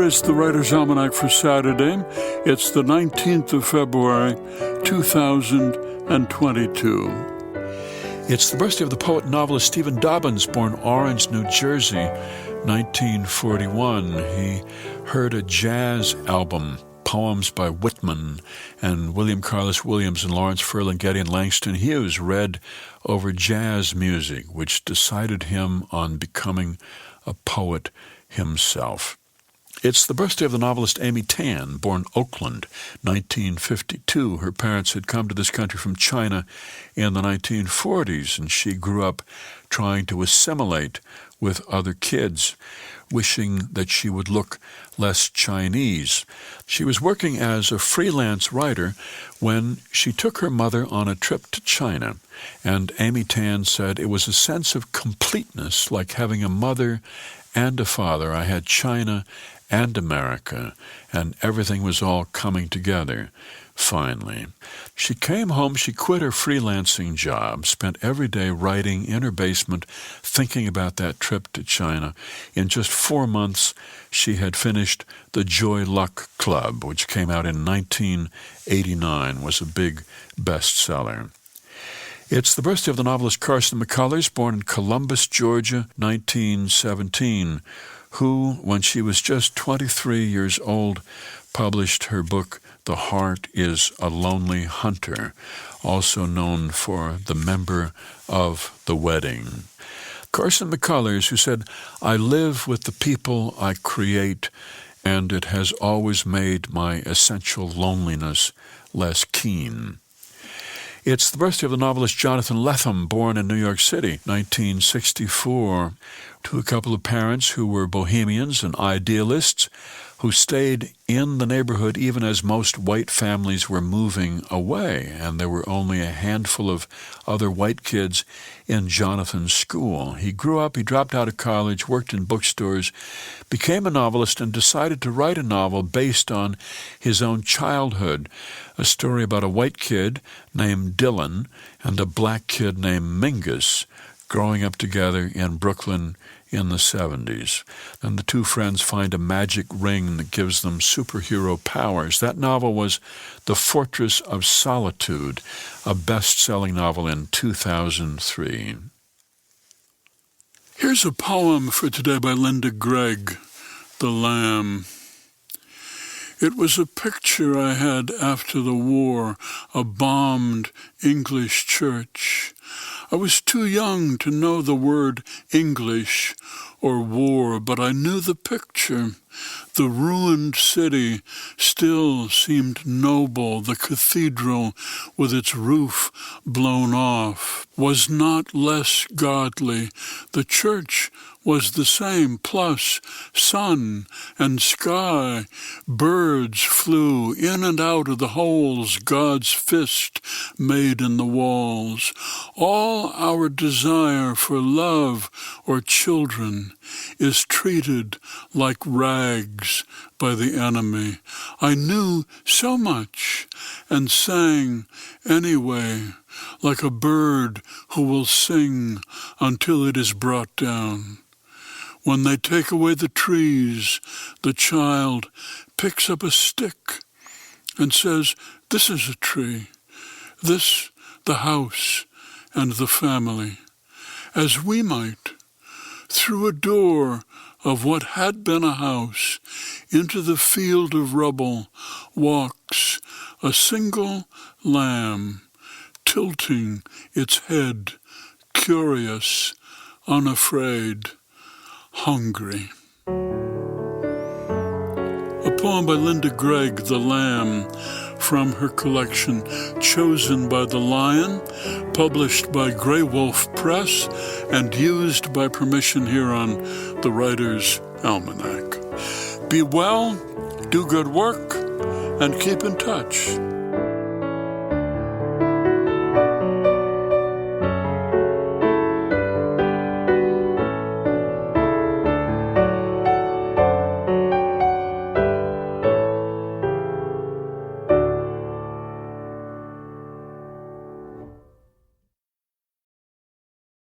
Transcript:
is the Writer's Almanac for Saturday. It's the 19th of February, 2022. It's the birthday of the poet and novelist Stephen Dobbins, born Orange, New Jersey, 1941. He heard a jazz album, poems by Whitman and William Carlos Williams and Lawrence Ferlinghetti and Langston Hughes read over jazz music, which decided him on becoming a poet himself. It's the birthday of the novelist Amy Tan, born Oakland, 1952. Her parents had come to this country from China in the 1940s, and she grew up trying to assimilate with other kids, wishing that she would look less Chinese. She was working as a freelance writer when she took her mother on a trip to China, and Amy Tan said it was a sense of completeness, like having a mother and a father. I had China and America, and everything was all coming together, finally. She came home, she quit her freelancing job, spent every day writing in her basement, thinking about that trip to China. In just 4 months, she had finished The Joy Luck Club, which came out in 1989, was a big bestseller. It's the birthday of the novelist Carson McCullers, born in Columbus, Georgia, 1917, who, when she was just 23 years old, published her book, The Heart is a Lonely Hunter, also known for The Member of the Wedding. Carson McCullers, who said, "I live with the people I create, and it has always made my essential loneliness less keen." It's the birthday of the novelist Jonathan Lethem, born in New York City, 1964, to a couple of parents who were bohemians and idealists who stayed in the neighborhood even as most white families were moving away, and there were only a handful of other white kids in Jonathan's school. He grew up, he dropped out of college, worked in bookstores, became a novelist, and decided to write a novel based on his own childhood, a story about a white kid named Dylan and a black kid named Mingus growing up together in Brooklyn in the 70s. And the two friends find a magic ring that gives them superhero powers. That novel was The Fortress of Solitude, a best-selling novel in 2003. Here's a poem for today by Linda Gregg, The Lamb. It was a picture I had after the war, a bombed English church. I was too young to know the word English or war, but I knew the picture. The ruined city still seemed noble. The cathedral, with its roof blown off, was not less godly. The church was the same, plus sun and sky. Birds flew in and out of the holes God's fist made in the walls. All our desire for love or children is treated like rags by the enemy. I knew so much and sang anyway, like a bird who will sing until it is brought down. When they take away the trees, the child picks up a stick and says, "This is a tree, this the house and the family," as we might. Through a door of what had been a house, into the field of rubble, walks a single lamb, tilting its head, curious, unafraid, hungry. A poem by Linda Gregg, The Lamb, from her collection Chosen by the Lion, published by Grey Wolf Press, and used by permission here on the Writer's Almanac. Be well, do good work, and keep in touch.